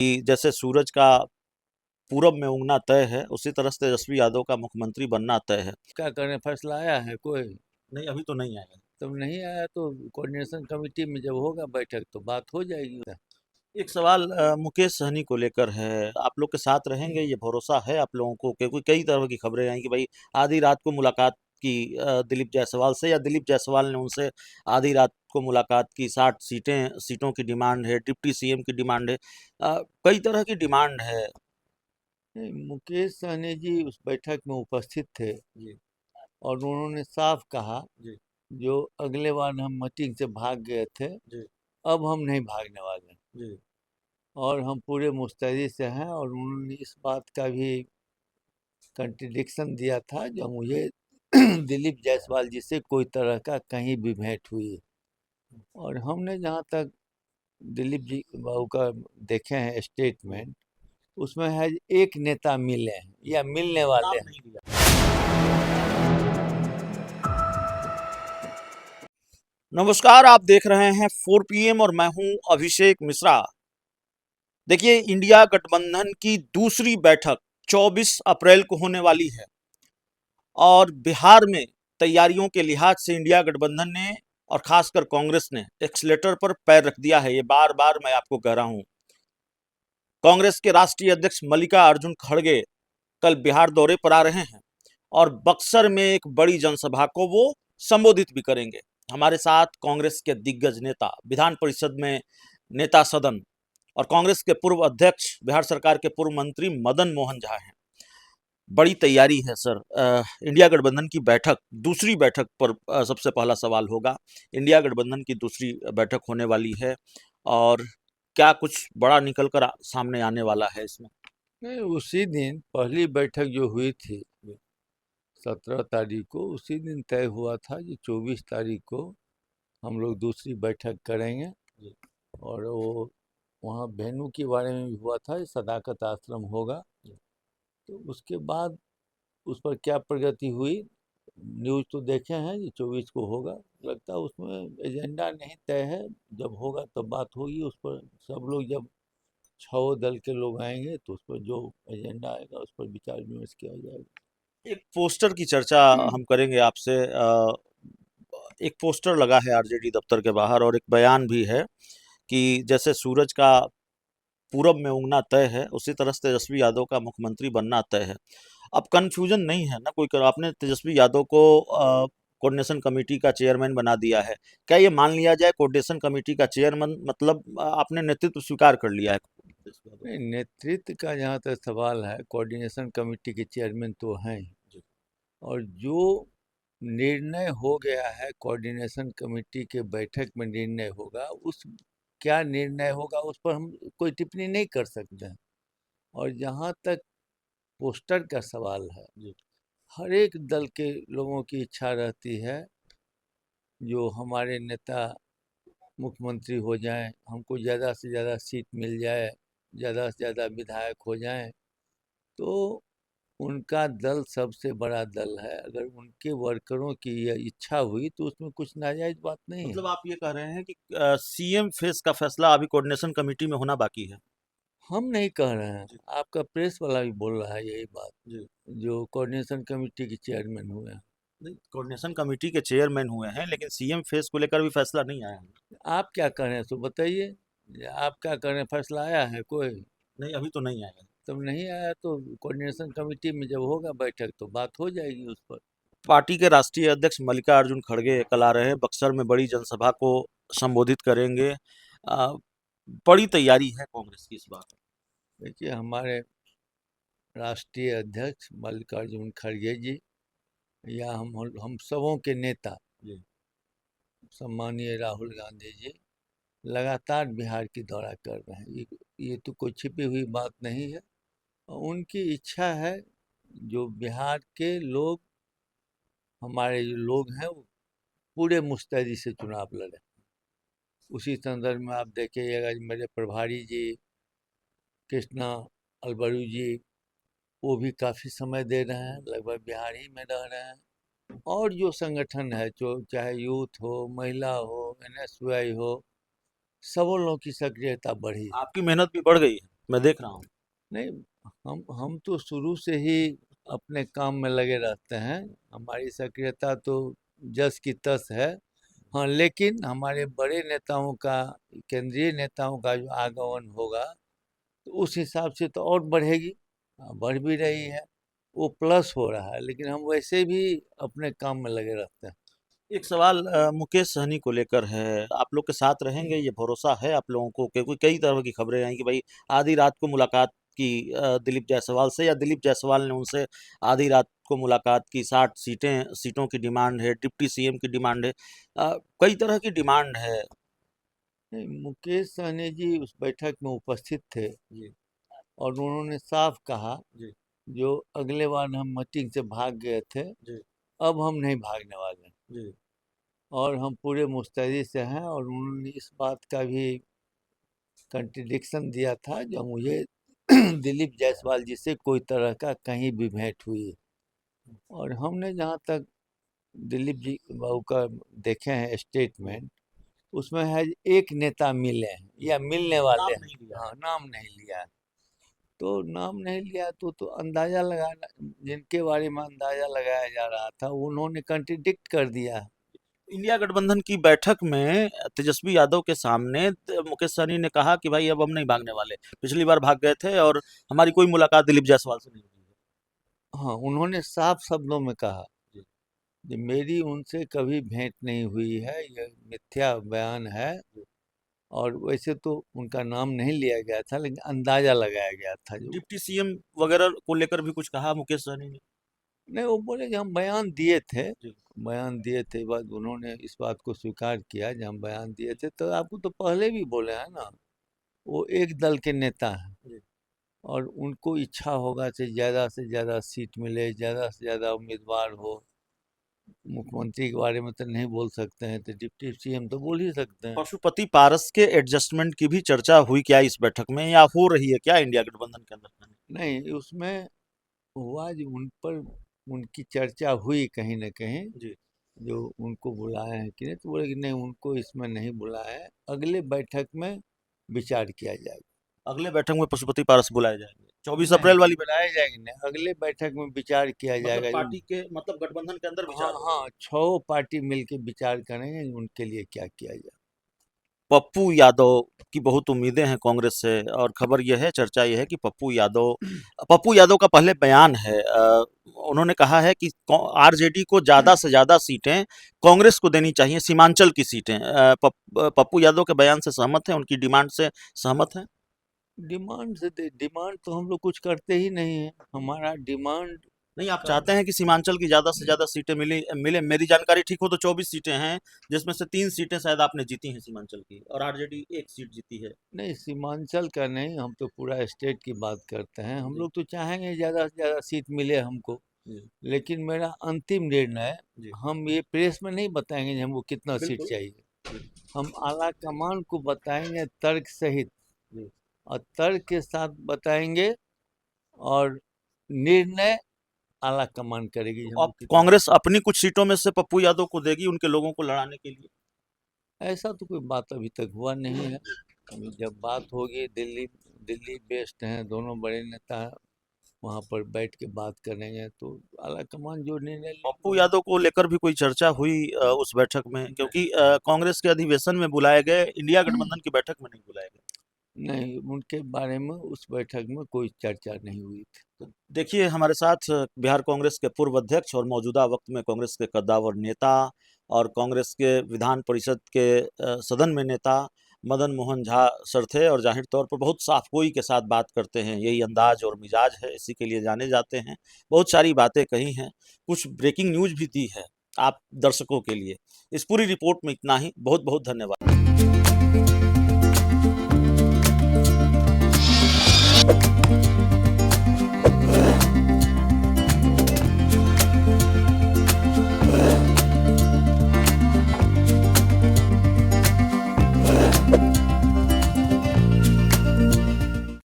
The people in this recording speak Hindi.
कि जैसे सूरज का पूरब में उगना तय है, उसी तरह से तेजस्वी यादव का मुख्यमंत्री बनना तय है। क्या करें, फैसला आया है कोई? नहीं, अभी तो नहीं आया। तब नहीं आया तो कोऑर्डिनेशन कमेटी में जब होगा बैठक तो बात हो जाएगी। एक सवाल मुकेश सहनी को लेकर है, आप लोग के साथ रहेंगे, ये भरोसा है आप लोगों को? क्योंकि कई तरह की खबरें आई कि भाई आधी रात को मुलाकात की दिलीप जायसवाल से, या दिलीप जायसवाल ने उनसे आधी रात को मुलाकात की, 60 सीटों की डिमांड है, डिप्टी सीएम की डिमांड है, कई तरह की डिमांड है। नहीं, मुकेश सहनी जी उस बैठक में उपस्थित थे जी। और उन्होंने साफ कहा, जी। जो अगले बार हम मीटिंग से भाग गए थे, जी। अब हम नहीं भागने वाले जी। और हम पूरे मुस्तैदी से हैं। और उन्होंने इस बात का भी कंट्रडिक्शन दिया था जो मुझे दिलीप जायसवाल जी से कोई तरह का कहीं भी भेंट हुई। और हमने जहाँ तक दिलीप जी बाबू का देखे हैं स्टेटमेंट, उसमें है एक नेता मिले हैं या मिलने वाले नाम हैं। नहीं लिया। नमस्कार, आप देख रहे हैं 4 PM और मैं हूं अभिषेक मिश्रा। देखिए, इंडिया गठबंधन की दूसरी बैठक 24 अप्रैल को होने वाली है और बिहार में तैयारियों के लिहाज से इंडिया गठबंधन ने और खासकर कांग्रेस ने एक्सीलेटर पर पैर रख दिया है। ये बार बार मैं आपको कह रहा हूं। कांग्रेस के राष्ट्रीय अध्यक्ष मल्लिका अर्जुन खड़गे कल बिहार दौरे पर आ रहे हैं और बक्सर में एक बड़ी जनसभा को वो संबोधित भी करेंगे। हमारे साथ कांग्रेस के दिग्गज नेता, विधान परिषद में नेता सदन और कांग्रेस के पूर्व अध्यक्ष, बिहार सरकार के पूर्व मंत्री मदन मोहन झा हैं। बड़ी तैयारी है सर। इंडिया गठबंधन की बैठक, दूसरी बैठक पर सबसे पहला सवाल होगा। इंडिया गठबंधन की दूसरी बैठक होने वाली है और क्या कुछ बड़ा निकल कर सामने आने वाला है इसमें? नहीं, उसी दिन पहली बैठक जो हुई थी 17 तारीख को, उसी दिन तय हुआ था कि 24 तारीख को हम लोग दूसरी बैठक करेंगे। और वो वहाँ वेन्यू के बारे में भी हुआ था, ये सदाकत आश्रम होगा। तो उसके बाद उस पर क्या प्रगति हुई, न्यूज़ तो देखे हैं कि 24 को होगा। लगता है उसमें एजेंडा नहीं तय है, जब होगा तब बात होगी उस पर। सब लोग जब 6 दल के लोग आएंगे तो उस पर जो एजेंडा आएगा उस पर विचार विमर्श किया जाएगा। एक पोस्टर की चर्चा हम करेंगे आपसे। एक पोस्टर लगा है आरजेडी दफ्तर के बाहर और एक बयान भी है कि जैसे सूरज का पूरब में उगना तय है, उसी तरह से तेजस्वी यादव का मुख्यमंत्री बनना तय है। अब कंफ्यूजन नहीं है ना कोई कर, आपने तेजस्वी यादव को कोऑर्डिनेशन कमेटी का चेयरमैन बना दिया है। क्या ये मान लिया जाए कोऑर्डिनेशन कमेटी का चेयरमैन, मतलब आपने नेतृत्व स्वीकार कर लिया है? नहीं, नेतृत्व का जहाँ तक सवाल है, कोऑर्डिनेशन कमेटी के चेयरमैन तो हैं ही। और जो निर्णय हो गया है कोऑर्डिनेशन कमेटी के बैठक में निर्णय होगा, उस क्या निर्णय होगा उस पर हम कोई टिप्पणी नहीं कर सकते हैं। और जहाँ तक पोस्टर का सवाल है, हर एक दल के लोगों की इच्छा रहती है जो हमारे नेता मुख्यमंत्री हो जाएं, हमको ज़्यादा से ज़्यादा सीट मिल जाए, ज़्यादा से ज़्यादा विधायक हो जाएं। तो उनका दल सबसे बड़ा दल है, अगर उनके वर्करों की यह इच्छा हुई तो उसमें कुछ नाजायज बात नहीं है। मतलब आप ये कह रहे हैं कि सीएम फेस का फैसला अभी कोऑर्डिनेशन कमेटी में होना बाकी है? हम नहीं कह रहे हैं, जी। आपका प्रेस वाला भी बोल रहा है यही बात, जी। जो कोऑर्डिनेशन कमेटी के चेयरमैन हुए हैं। नहीं, कोऑर्डिनेशन कमेटी के चेयरमैन हुए हैं लेकिन सीएम फेस को लेकर भी फैसला नहीं आया है। आप क्या कह रहे हैं सो बताइए, आप क्या कह रहे हैं, फैसला आया है कोई? नहीं, अभी तो नहीं आया। तब नहीं आया तो कोऑर्डिनेशन कमेटी में जब होगा बैठक तो बात हो जाएगी उस पर। पार्टी के राष्ट्रीय अध्यक्ष मल्लिकार्जुन खड़गे कल आ रहे हैं, बक्सर में बड़ी जनसभा को संबोधित करेंगे। बड़ी तैयारी है कांग्रेस की इस बार। देखिए, हमारे राष्ट्रीय अध्यक्ष मल्लिकार्जुन खड़गे जी या हम सबों के नेता जी। सम्मानीय राहुल गांधी जी लगातार बिहार की दौरा कर रहे हैं। ये तो कोई छिपी हुई बात नहीं है। और उनकी इच्छा है जो बिहार के लोग, हमारे जो लोग हैं, वो पूरे मुस्तैदी से चुनाव लड़े। उसी संदर्भ में आप देखिएगा मेरे प्रभारी जी कृष्णा अलबरू जी, वो भी काफ़ी समय दे रहे हैं, लगभग बिहार ही में रह रहे हैं। और जो संगठन है, जो चाहे यूथ हो, महिला हो, एनएसयूआई हो, सबों लोगों की सक्रियता बढ़ी है। आपकी मेहनत भी बढ़ गई है। मैं देख रहा हूँ। नहीं, हम तो शुरू से ही अपने काम में लगे रहते हैं। हमारी सक्रियता तो जस की तस है। हाँ, लेकिन हमारे बड़े नेताओं का, केंद्रीय नेताओं का जो आगमन होगा तो उस हिसाब से तो और बढ़ेगी। बढ़ भी रही है, वो प्लस हो रहा है, लेकिन हम वैसे भी अपने काम में लगे रहते हैं। एक सवाल मुकेश सहनी को लेकर है, आप लोग के साथ रहेंगे, ये भरोसा है आप लोगों को? क्योंकि कई तरह की खबरें आई कि भाई आधी रात को मुलाकात की दिलीप जायसवाल से, या दिलीप जायसवाल ने उनसे आधी रात को मुलाकात की, 60 सीटों की डिमांड है, डिप्टी सीएम की डिमांड है, कई तरह की डिमांड है। नहीं, मुकेश सहनी जी उस बैठक में उपस्थित थे जी और उन्होंने साफ कहा, जी जो अगले बार हम मीटिंग से भाग गए थे, जी अब हम नहीं भागने वाले हैं जी और हम पूरे मुस्तैदी से हैं। और उन्होंने इस बात का भी कंट्रडिक्शन दिया था जब मुझे दिलीप जायसवाल जी से कोई तरह का कहीं भी भेंट हुई। और हमने जहाँ तक दिलीप जी बाबू का देखे हैं स्टेटमेंट, उसमें है एक नेता मिले हैं या मिलने वाले नाम हैं। नहीं लिया। हाँ, नाम नहीं लिया है। तो नाम नहीं लिया तो अंदाजा लगाना, जिनके बारे में अंदाजा लगाया जा रहा था उन्होंने कंट्रडिक्ट कर दिया है। इंडिया गठबंधन की बैठक में तेजस्वी यादव के सामने मुकेश सहनी ने कहा कि भाई अब हम नहीं भागने वाले, पिछली बार भाग गए थे और हमारी कोई मुलाकात दिलीप जायसवाल से नहीं हुई है। हाँ, उन्होंने साफ शब्दों में कहा जी कि मेरी उनसे कभी भेंट नहीं हुई है, यह मिथ्या बयान है। जी। और वैसे तो उनका नाम नहीं लिया गया था, लेकिन अंदाजा लगाया गया था जो। डिप्टी सीएम वगैरह को लेकर भी कुछ कहा मुकेश सहनी ने? नहीं, वो बोले कि हम बयान दिए थे। जी बयान दिए थे, बाद उन्होंने इस बात को स्वीकार किया कि हम बयान दिए थे। तो आपको तो पहले भी बोले हैं ना, वो एक दल के नेता हैं जी। और उनको इच्छा होगा से ज़्यादा सीट मिले, ज़्यादा से ज़्यादा उम्मीदवार हो। मुख्यमंत्री के बारे में तो नहीं बोल सकते हैं, तो डिप्टी सीएम तो बोल ही सकते हैं। पशुपति पारस के एडजस्टमेंट की भी चर्चा हुई क्या इस बैठक में, या हो रही है क्या इंडिया गठबंधन के अंदर? नहीं, उसमें हुआ जो उन पर उनकी चर्चा हुई कहीं न कहीं, जी। जो उनको बुलाए हैं कि नहीं, तो बोले कि नहीं, उनको इसमें नहीं बुलाया है, अगले बैठक में विचार किया जाएगा। अगले बैठक में पशुपति पारस बुलाए जाएंगे, 24 अप्रैल नहीं, वाली बैठक? बुलाए जाएंगे नहीं, अगले बैठक में विचार किया मतलब जाएगा। जो पार्टी के, मतलब गठबंधन के अंदर हाँ विचार होगा। हाँ, 6 पार्टी मिलके विचार करेंगे उनके लिए क्या किया जाए। पप्पू यादव की बहुत उम्मीदें हैं कांग्रेस से, और खबर यह है, चर्चा यह है कि पप्पू यादव का पहले बयान है, उन्होंने कहा है कि आरजेडी को ज़्यादा से ज़्यादा सीटें कांग्रेस को देनी चाहिए, सीमांचल की सीटें। पप्पू यादव के बयान से सहमत हैं, उनकी डिमांड से सहमत हैं? डिमांड तो हम लोग कुछ करते ही नहीं है। हमारा डिमांड नहीं, आप का चाहते हैं कि सीमांचल की ज़्यादा से ज़्यादा सीटें मिले। मेरी जानकारी ठीक हो तो 24 सीटें हैं, जिसमें से 3 सीटें शायद आपने जीती हैं सीमांचल की, और आरजेडी 1 सीट जीती है। नहीं, सीमांचल का नहीं, हम तो पूरा स्टेट की बात करते हैं। हम जी लोग तो चाहेंगे ज़्यादा से ज़्यादा सीट मिले हमको, जी लेकिन मेरा अंतिम निर्णय जी। हम ये प्रेस में नहीं बताएंगे कि हमको कितना सीट बिल्कुल। चाहिए। जी हम आला कमान को बताएंगे तर्क सहित, जी। और तर्क के साथ बताएंगे, और निर्णय आला कमान करेगी कि अब हमको कितना। कांग्रेस अपनी कुछ सीटों में से पप्पू यादव को देगी उनके लोगों को लड़ाने के लिए? ऐसा तो कोई बात अभी तक हुआ नहीं है। अभी जब बात होगी, दिल्ली दिल्ली बेस्ड हैं, दोनों बड़े नेता हैं, वहाँ पर बैठ के बात करेंगे तो आला कमान जो निर्णय पप्पू लेगी। यादव को लेकर भी कोई चर्चा हुई उस बैठक में? क्योंकि कांग्रेस के अधिवेशन में बुलाए गए, इंडिया गठबंधन की बैठक में नहीं बुलाए गए। नहीं, उनके बारे में उस बैठक में कोई चर्चा नहीं हुई थी। तो देखिए, हमारे साथ बिहार कांग्रेस के पूर्व अध्यक्ष और मौजूदा वक्त में कांग्रेस के कद्दावर नेता और कांग्रेस के विधान परिषद के सदन में नेता मदन मोहन झा सर थे, और जाहिर तौर पर बहुत साफगोई के साथ बात करते हैं, यही अंदाज और मिजाज है, इसी के लिए जाने जाते हैं। बहुत सारी बातें कही हैं, कुछ ब्रेकिंग न्यूज भी दी है आप दर्शकों के लिए। इस पूरी रिपोर्ट में इतना ही। बहुत बहुत धन्यवाद।